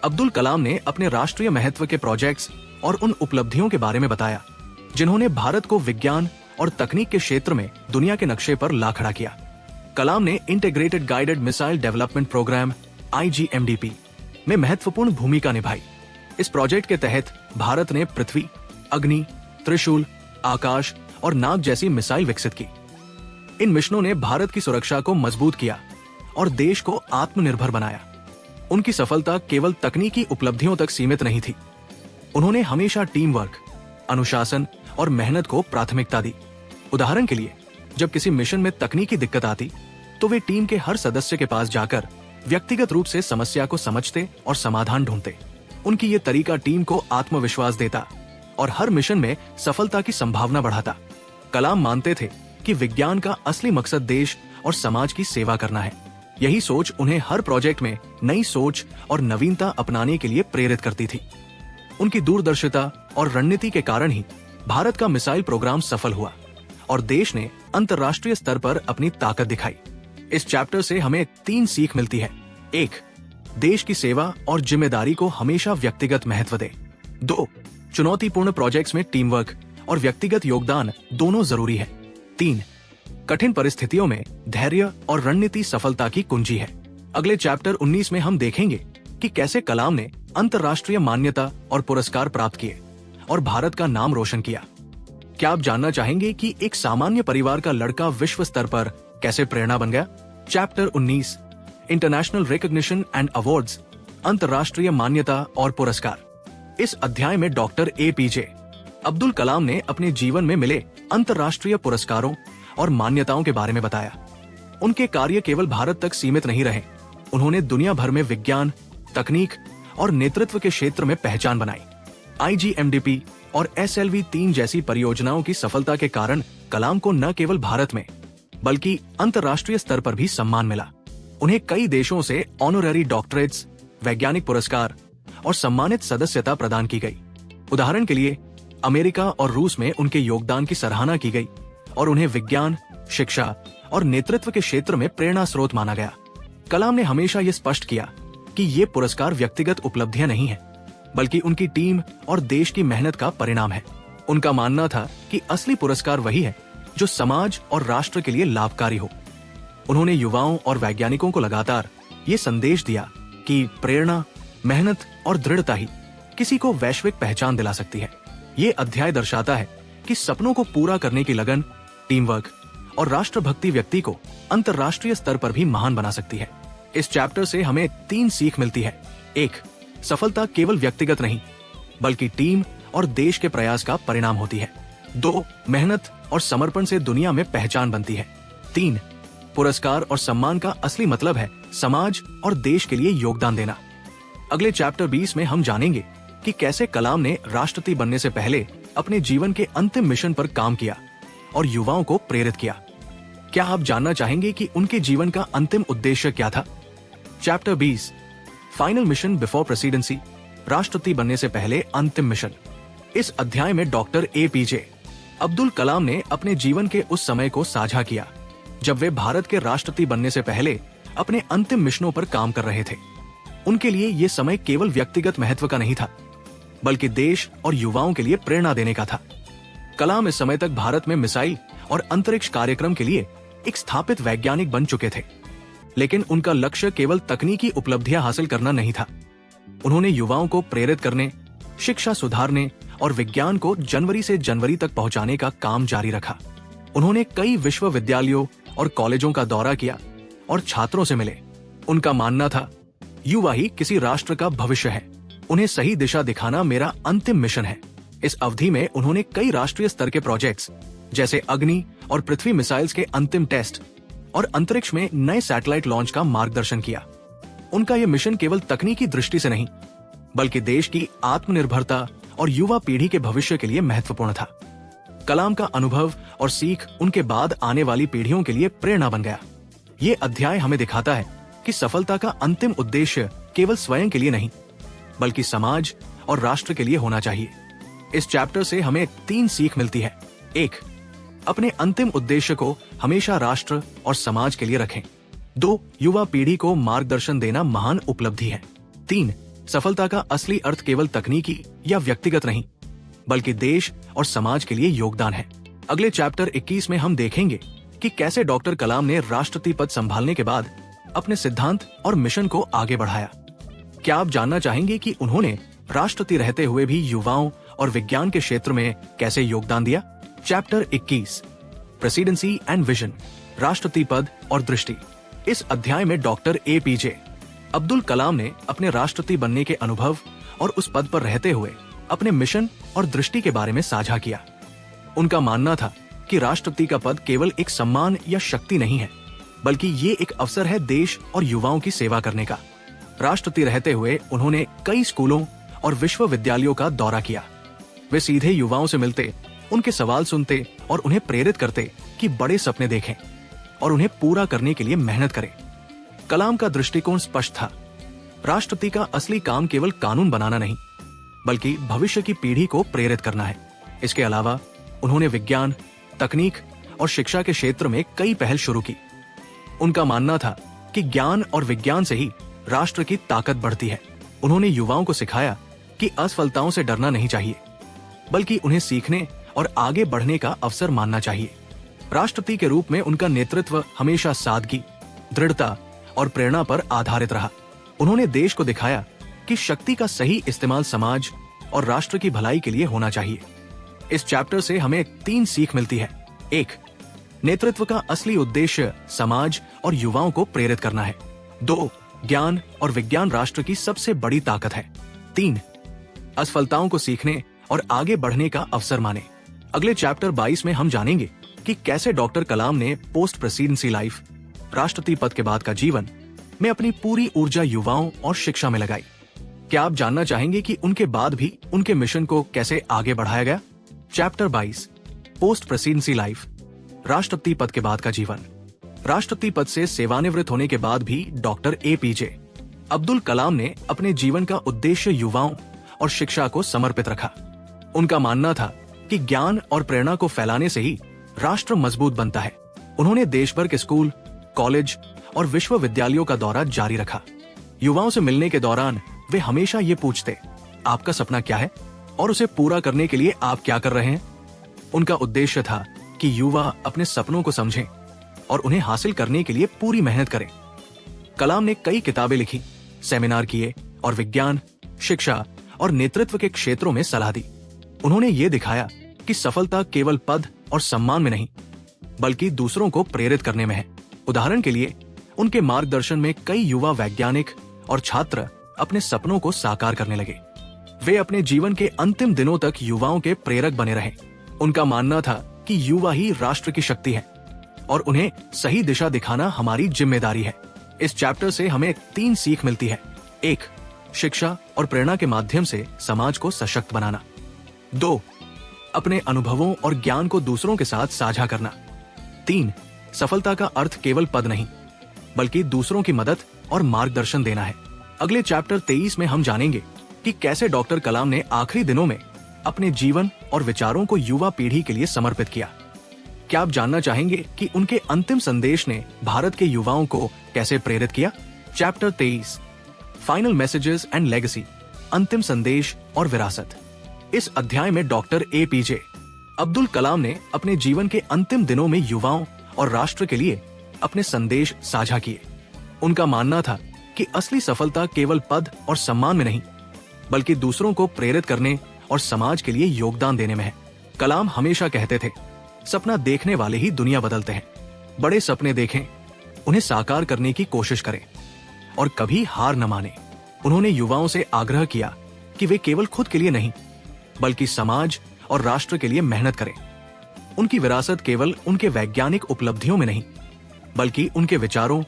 अब्दुल कलाम ने अपने राष्ट्रीय महत्व के प्रोजेक्ट्स और उन उपलब्धियों के बारे में बताया जिन्होंने भारत को विज्ञान और तकनीक के क्षेत्र में दुनिया के नक्शे पर ला खड़ा किया। कलाम ने integrated guided missile development programme IGMDP में महत्वपूर्ण भूमिका निभाई। इस प्रोजेक्ट के तहत भारत ने पृथ्वी, अग्नि, त्रिशूल, आकाश और नाग जैसी मिसाइल विकसित की। इन मिशनों ने भारत की सुरक्षा को मजबूत किया और देश को आत्मनिर्भर बनाया। उनकी सफलता केवल तकनीकी उपलब्धियों तक सीमित नहीं थी। उन्होंने हमेशा टीम वर्क, अनुशासन और मेहनत को प्राथमिकता दी। उदाहरण के लिए, जब किसी मिशन में तकनीकी दिक्कत आती तो वे टीम के हर सदस्य के पास जाकर व्यक्तिगत रूप से समस्या को समझते और समाधान ढूंढते। उनकी ये तरीका टीम को आत्मविश्वास देता और हर मिशन में सफलता की संभावना बढ़ाता। कलाम मानते थे कि विज्ञान का असली मकसद देश और समाज की सेवा करना है। यही सोच उन्हें हर प्रोजेक्ट में नई सोच और नवीनता अपनाने के लिए प्रेरित करती थी। उनकी दूरदर्शिता और रणनीति के कारण ही भारत का मिसाइल प्रोग्राम सफल हुआ और देश ने अंतर्राष्ट्रीय स्तर पर अपनी ताकत दिखाई। इस चैप्टर से हमें 3 सीख मिलती है। 1. देश की सेवा और जिम्मेदारी को हमेशा व्यक्तिगत महत्व दे। 2. चुनौतीपूर्ण प्रोजेक्ट्स में टीम वर्क और व्यक्तिगत योगदान दोनों जरूरी है। 3. कठिन परिस्थितियों में धैर्य और रणनीति सफलता की कुंजी है। अगले चैप्टर 19 में हम देखेंगे कि कैसे कलाम ने अंतर्राष्ट्रीय मान्यता और पुरस्कार प्राप्त किए और भारत का नाम रोशन किया। क्या आप जानना चाहेंगे कि एक सामान्य परिवार का लड़का विश्व स्तर पर कैसे प्रेरणा बन गया? Chapter 19, international recognition and awards, अंतर्राष्ट्रीय मान्यता और पुरस्कार। इस अध्याय में डॉक्टर APJ अब्दुल कलाम ने अपने जीवन में मिले अंतर्राष्ट्रीय पुरस्कारों और मान्यताओं के बारे में बताया। उनके कार्य केवल भारत तक सीमित नहीं रहे। उन्होंने दुनिया भर में विज्ञान, तकनीक और नेतृत्व के क्षेत्र में पहचान बनाई। IGMDP और SLV-3 जैसी परियोजनाओं की सफलता के कारण कलाम को न केवल भारत में बल्कि अंतर्राष्ट्रीय स्तर पर भी सम्मान मिला। उन्हें कई देशों से ऑनररी डॉक्टरेट्स, वैज्ञानिक पुरस्कार और सम्मानित सदस्यता प्रदान की गई। उदाहरण के लिए, अमेरिका और रूस में उनके योगदान की सराहना की गई और उन्हें विज्ञान, शिक्षा और नेतृत्व के क्षेत्र में प्रेरणा स्रोत माना गया। कलाम ने हमेशा ये स्पष्ट किया कि ये पुरस्कार व्यक्तिगत उपलब्धियां नहीं है, बल्कि उनकी टीम और देश की मेहनत का परिणाम है। उनका मानना था कि असली पुरस्कार वही है जो समाज और राष्ट्र के लिए लाभकारी हो। उन्होंने युवाओं और वैज्ञानिकों को लगातार ये संदेश दिया कि प्रेरणा, मेहनत और दृढ़ता ही किसी को वैश्विक पहचान दिला सकती है। ये अध्याय दर्शाता है कि सपनों को पूरा करने की लगन, टीम वर्क और राष्ट्रभक्ति व्यक्ति को अंतर्राष्ट्रीय स्तर पर भी महान बना सकती है। इस चैप्टर से हमें 3 सीख मिलती है। 1. सफलता केवल व्यक्तिगत नहीं बल्कि टीम और देश के प्रयास का परिणाम होती है। 2. मेहनत और समर्पण से दुनिया में पहचान बनती है। 3. पुरस्कार और सम्मान का असली मतलब है समाज और देश के लिए योगदान देना। अगले चैप्टर 20 में हम जानेंगे कि कैसे कलाम ने राष्ट्रपति बनने से पहले अपने जीवन के अंतिम मिशन पर काम किया और युवाओं को प्रेरित किया। क्या आप जानना चाहेंगे कि उनके जीवन का अंतिम उद्देश्य क्या था? Chapter 20, final mission before presidency, राष्ट्रपति बनने से पहले अंतिम मिशन। इस अध्याय में डॉक्टर APJ अब्दुल कलाम ने अपने जीवन के उस समय को साझा किया जब वे भारत के राष्ट्रपति बनने से पहले अपने अंतिम मिशनों पर काम कर रहे थे। उनके लिए ये समय केवल व्यक्तिगत महत्व का नहीं था, बल्कि देश और युवाओं के लिए प्रेरणा देने का था। कलाम इस समय तक भारत में मिसाइल और अंतरिक्ष कार्यक्रम के लिए एक स्थापित वैज्ञानिक बन चुके थे, लेकिन उनका लक्ष्य केवल तकनीकी उपलब्धियां हासिल करना नहीं था। उन्होंने युवाओं को प्रेरित करने, शिक्षा सुधारने और विज्ञान को जनवरी से जनवरी तक पहुंचाने का काम जारी रखा। उन्होंने कई विश्वविद्यालयों और कॉलेजों का दौरा किया और छात्रों से मिले। उनका मानना था, युवा ही किसी राष्ट्र का भविष्य है। उन्हें सही दिशा दिखाना मेरा अंतिम मिशन है। इस अवधि में उन्होंने कई राष्ट्रीय स्तर के प्रोजेक्ट्स जैसे अग्नि और पृथ्वी मिसाइल्स के अंतिम टेस्ट और अंतरिक्ष में नए सैटेलाइट लॉन्च का मार्गदर्शन किया। उनका यह मिशन केवल तकनीकी दृष्टि से नहीं, बल्कि देश की आत्मनिर्भरता और युवा पीढ़ी के भविष्य के लिए महत्वपूर्ण था। कलाम का अनुभव और सीख उनके बाद आने वाली पीढ़ियों के लिए प्रेरणा बन गया। ये अध्याय हमें दिखाता है कि सफलता का अंतिम उद्देश्य केवल स्वयं के लिए नहीं, बल्कि समाज और राष्ट्र के लिए होना चाहिए। इस चैप्टर से हमें 3 सीख मिलती है। 1. अपने अंतिम उद्देश्य को हमेशा राष्ट्र और समाज के लिए रखें। 2. युवा पीढ़ी को मार्गदर्शन देना महान उपलब्धि है। 3. सफलता का असली अर्थ केवल तकनीकी या व्यक्तिगत नहीं, बल्कि देश और समाज के लिए योगदान है। अगले चैप्टर 21 में हम देखेंगे कि कैसे डॉक्टर कलाम ने राष्ट्रपति पद संभालने के बाद अपने सिद्धांत और मिशन को आगे बढ़ाया। क्या आप जानना चाहेंगे कि उन्होंने राष्ट्रपति रहते हुए भी युवाओं और विज्ञान के क्षेत्र में कैसे योगदान दिया? चैप्टर 21 प्रेसिडेंसी एंड विजन, राष्ट्रपति पद और दृष्टि। इस अध्याय में डॉक्टर APJ अब्दुल कलाम ने अपने राष्ट्रपति बनने के अनुभव और उस पद पर रहते हुए अपने मिशन और दृष्टि के बारे में साझा किया। उनका मानना था कि राष्ट्रपति का पद केवल एक सम्मान या शक्ति नहीं है, बल्कि ये एक अवसर है देश और युवाओं की सेवा करने का। राष्ट्रपति रहते हुए उन्होंने कई स्कूलों और विश्वविद्यालयों का दौरा किया। वे सीधे युवाओं से मिलते, उनके सवाल सुनते और उन्हें प्रेरित करते कि बड़े सपने देखें और उन्हें पूरा करने के लिए मेहनत करें। कलाम का दृष्टिकोण स्पष्ट था। राष्ट्रपति का असली काम केवल कानून बनाना नहीं, बल्कि भविष्य की पीढ़ी को प्रेरित करना है। इसके अलावा उन्होंने विज्ञान, तकनीक और शिक्षा के क्षेत्र में कई पहल शुरू की। उनका मानना था कि ज्ञान और विज्ञान से ही राष्ट्र की ताकत बढ़ती है। उन्होंने युवाओं को सिखाया कि असफलताओं से डरना नहीं चाहिए, बल्कि उन्हें सीखने और आगे बढ़ने का अवसर मानना चाहिए। राष्ट्रपति के रूप में उनका नेतृत्व हमेशा सादगी, दृढ़ता और प्रेरणा पर आधारित रहा। उन्होंने देश को दिखाया कि शक्ति का सही इस्तेमाल समाज और राष्ट्र की भलाई के लिए होना चाहिए। इस चैप्टर से हमें 3 सीख मिलती है। 1. नेतृत्व का असली उद्देश्य समाज और युवाओं को प्रेरित करना है। 2. ज्ञान और विज्ञान राष्ट्र की सबसे बड़ी ताकत है। 3. असफलताओं को सीखने और आगे बढ़ने का अवसर माने। अगले चैप्टर 22 में हम जानेंगे कि कैसे डॉक्टर कलाम ने पोस्ट प्रेसिडेंसी लाइफ, राष्ट्रपति पद के बाद का जीवन में अपनी पूरी ऊर्जा युवाओं और शिक्षा में लगाई। क्या आप जानना चाहेंगे कि उनके बाद भी उनके मिशन को कैसे आगे बढ़ाया गया? चैप्टर 22 पोस्ट प्रेसिडेंसी लाइफ, राष्ट्रपति पद के बाद का जीवन। राष्ट्रपति पद से सेवानिवृत्त होने के बाद भी डॉक्टर APJ अब्दुल कलाम ने अपने जीवन का उद्देश्य युवाओं और शिक्षा को समर्पित रखा। उनका मानना था कि ज्ञान और प्रेरणा को फैलाने से ही राष्ट्र मजबूत बनता है। उन्होंने देश भर के स्कूल, कॉलेज और विश्वविद्यालयों का दौरा जारी रखा। युवाओं से मिलने के दौरान वे हमेशा ये पूछते, आपका सपना क्या है और उसे पूरा करने के लिए आप क्या कर रहे हैं? उनका उद्देश्य था कि युवा अपने सपनों को समझें और उन्हें हासिल करने के लिए पूरी मेहनत करें। कलाम ने कई किताबें लिखी, सेमिनार किए और विज्ञान, शिक्षा और नेतृत्व के क्षेत्रों में सलाह दी। उन्होंने ये दिखाया कि सफलता केवल पद और सम्मान में नहीं, बल्कि दूसरों को प्रेरित करने में है। उदाहरण के लिए, उनके मार्गदर्शन में कई युवा वैज्ञानिक और छात्र अपने सपनों को साकार करने लगे। वे अपने जीवन के अंतिम दिनों तक युवाओं के प्रेरक बने रहे। उनका मानना था कि युवा ही राष्ट्र की शक्ति है और उन्हें सही दिशा दिखाना हमारी जिम्मेदारी है। इस चैप्टर से हमें 3 सीख मिलती है। 1. शिक्षा और प्रेरणा के माध्यम से समाज को सशक्त बनाना। 2. अपने अनुभवों और ज्ञान को दूसरों के साथ साझा करना। 3. सफलता का अर्थ केवल पद नहीं, बल्कि दूसरों की मदद और मार्गदर्शन देना है। अगले चैप्टर 23 में हम जानेंगे कि कैसे डॉक्टर कलाम ने आखिरी दिनों में अपने जीवन और विचारों को युवा पीढ़ी के लिए समर्पित किया। क्या आप जानना चाहेंगे कि उनके अंतिम संदेश ने भारत के युवाओं को कैसे प्रेरित किया? Chapter 23 final messages and legacy, अंतिम संदेश और विरासत। इस अध्याय में डॉक्टर APJ अब्दुल कलाम ने अपने जीवन के अंतिम दिनों में युवाओं और राष्ट्र के लिए अपने संदेश साझा किए। उनका मानना था कि असली सफलता केवल पद और सम्मान में नहीं, बल्कि दूसरों को प्रेरित करने और समाज के लिए योगदान देने में है। कलाम हमेशा कहते थे, सपना देखने वाले ही दुनिया बदलते हैं। बड़े सपने देखें, उन्हें साकार करने की कोशिश करें और कभी हार न माने। उन्होंने युवाओं से आग्रह किया कि वे केवल खुद के लिए नहीं, बल्कि समाज और राष्ट्र के लिए मेहनत करें। उनकी विरासत केवल उनके वैज्ञानिक उपलब्धियों में नहीं, बल्कि उनके विचारों,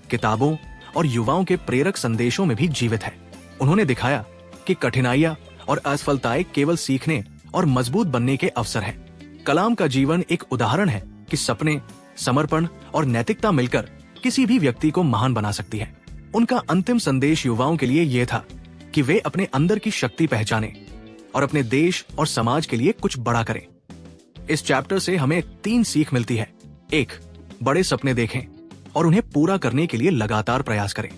किताबों और युवाओं के प्रेरक संदेशों में भी जीवित है। उन्होंने दिखाया कि कठिनाइयां और असफलताएं केवल सीखने और मजबूत बनने के अवसर हैं। कलाम का जीवन एक उदाहरण है कि सपने, समर्पण और नैतिकता मिलकर किसी भी व्यक्ति को महान बना सकती है। उनका अंतिम संदेश युवाओं के लिए यह था कि वे अपने अंदर की शक्ति पहचानें और अपने देश और समाज के लिए कुछ बड़ा करें। इस चैप्टर से हमें 3 सीख मिलती है। 1. बड़े सपने देखें और उन्हें पूरा करने के लिए लगातार प्रयास करें।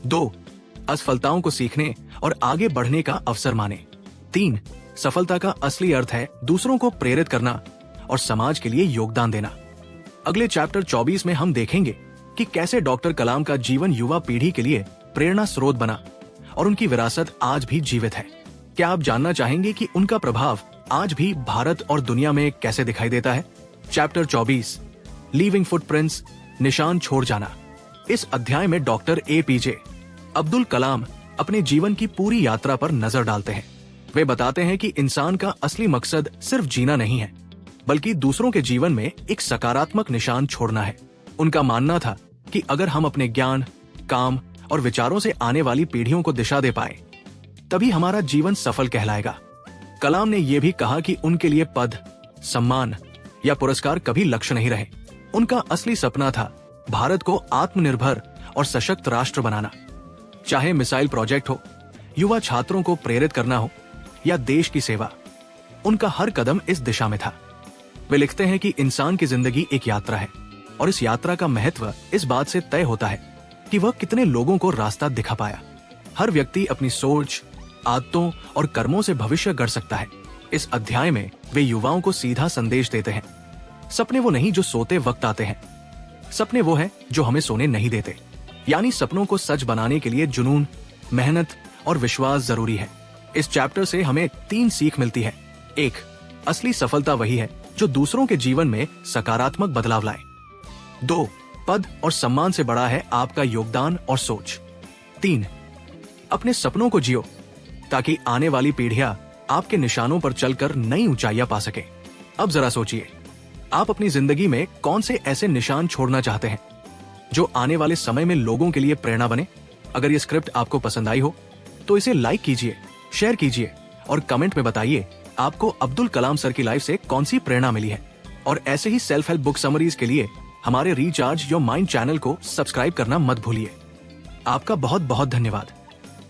2. असफलताओं को सीखने और आगे बढ़ने का अवसर माने। 3. सफलता का असली अर्थ है दूसरों को प्रेरित करना और समाज के लिए योगदान देना। अगले चैप्टर 24 में हम देखेंगे कि कैसे डॉक्टर कलाम का जीवन युवा पीढ़ी के लिए प्रेरणा स्रोत बना और उनकी विरासत आज भी जीवित है। क्या आप जानना चाहेंगे कि उनका प्रभाव आज भी भारत और दुनिया में कैसे दिखाई देता है? चैप्टर 24 लीविंग फुटप्रिंट्स, निशान छोड़ जाना। इस अध्याय में डॉक्टर APJ अब्दुल कलाम अपने जीवन की पूरी यात्रा पर नजर डालते हैं। वे बताते हैं कि इंसान का असली मकसद सिर्फ जीना नहीं है, बल्कि दूसरों के जीवन में एक सकारात्मक निशान छोड़ना है। उनका मानना था कि अगर हम अपने ज्ञान, काम और विचारों से आने वाली पीढ़ियों को दिशा दे पाए, तभी हमारा जीवन सफल कहलाएगा। कलाम ने यह भी कहा कि उनके लिए पद, सम्मान या पुरस्कार कभी लक्ष्य नहीं रहे। उनका असली सपना था भारत को आत्मनिर्भर और सशक्त राष्ट्र बनाना। चाहे मिसाइल प्रोजेक्ट हो, युवा छात्रों को प्रेरित करना हो या देश की सेवा, उनका हर कदम इस दिशा में था। वे लिखते हैं कि इंसान की जिंदगी एक यात्रा है और इस यात्रा का महत्व इस बात से तय होता है कि वह कितने लोगों को रास्ता दिखा पाया। हर व्यक्ति अपनी सोच, आदतों और कर्मों से भविष्य गढ़ सकता है। इस अध्याय में वे युवाओं को सीधा संदेश देते हैं। सपने वो नहीं जो सोते वक्त आते हैं, सपने वो हैं जो हमें सोने नहीं देते। यानी सपनों को सच बनाने के लिए जुनून, मेहनत और विश्वास जरूरी है। इस चैप्टर से हमें 3 सीख मिलती है। 1, असली सफलता वही है जो दूसरों के जीवन में सकारात्मक बदलाव लाए। 2, पद और सम्मान से बड़ा है आपका योगदान और सोच। 3, अपने सपनों को जियो ताकि आने वाली पीढ़ियां आपके निशानों पर चलकर नई ऊंचाइयां पा सके। अब जरा सोचिए, आप अपनी जिंदगी में कौन से ऐसे निशान छोड़ना चाहते हैं जो आने वाले समय में लोगों के लिए प्रेरणा बने? अगर ये स्क्रिप्ट आपको पसंद आई हो तो इसे लाइक कीजिए, शेयर कीजिए और कमेंट में बताइए आपको अब्दुल कलाम सर की लाइफ से कौन सी प्रेरणा मिली है। और ऐसे ही सेल्फ हेल्प बुक समरीज के लिए हमारे रिचार्ज योर माइंड चैनल को सब्सक्राइब करना मत भूलिए। आपका बहुत बहुत धन्यवाद।